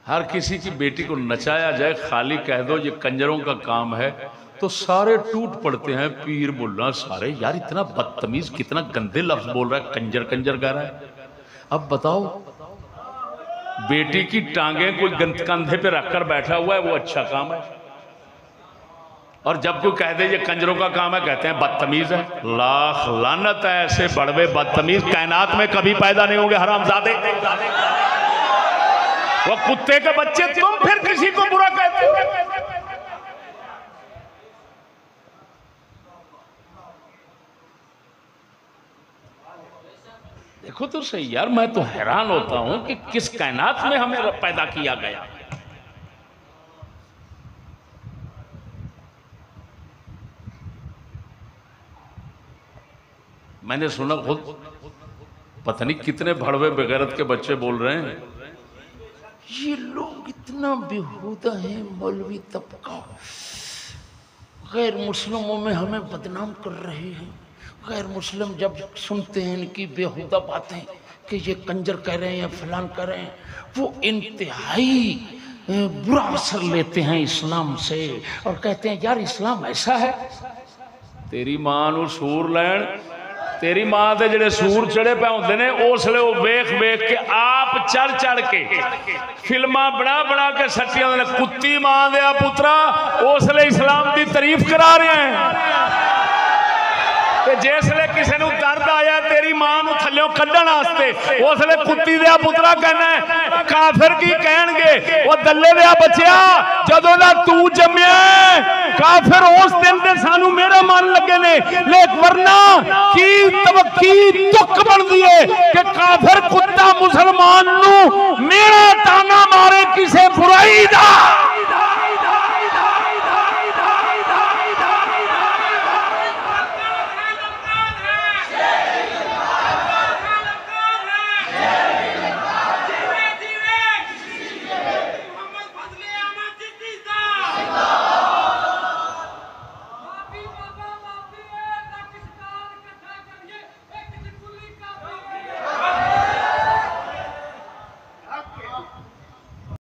हर किसी की बेटी को नचाया जाए, खाली कह दो ये कंजरों का काम है, तो सारे टूट पड़ते हैं। पीर मुल्ला सारे, यार इतना बदतमीज, कितना गंदे लफ्ज बोल रहा है, कंजर कंजर कह रहा है। अब बताओ, बेटी की टांगे कोई कंधे पे रखकर बैठा हुआ है, वो अच्छा काम है, और जब कोई कह दे ये कंजरों का काम है, कहते हैं बदतमीज है। लाख लानत है, ऐसे बड़वे बदतमीज कायनात में कभी पैदा नहीं होंगे, हरामजादे। वो कुत्ते के बच्चे, तुम फिर किसी को बुरा कहते हो। देखो तो सही यार, मैं तो हैरान होता हूं कि किस कायनात में हमें पैदा किया गया। मैंने सुना खुद, पता नहीं कितने भड़वे बेगैरत के बच्चे बोल रहे हैं, ये लोग इतना बेहुदा है, मौलवी तबका गैर मुस्लिमों में हमें बदनाम कर रहे हैं। गैर मुस्लिम जब सुनते हैं इनकी बेहुदा बातें कि ये कंजर कह रहे हैं या फलान कह रहे हैं, वो इंतहाई बुरा असर लेते हैं इस्लाम से और कहते हैं यार इस्लाम ऐसा है। तेरी मां नूं सूर लैन, तेरी मां दे जेड़े सूर चढ़े पे होंदे ने, उसले वो वेख वेख के आप चढ़ चढ़ के फिल्मां बना बना के सट्टियां ने, कुत्ती मां दे पुत्रा, उसले इस्लाम की तारीफ करा रहे हैं। जिसले किसी नूं दर्द आया तेरी मां नूं थल्लों कड्ढण वास्ते, उसले कुत्ती दे पुत्रा कहना है। काफिर की कहणगे, वो दल्ले दे बच्चिया जदों दा तू जम्मिया काफिर उस दिन दे सानू मेरा मन लगे ने, लेकिन वरना की तवक्की तुक बनदी है कि काफिर कुत्ते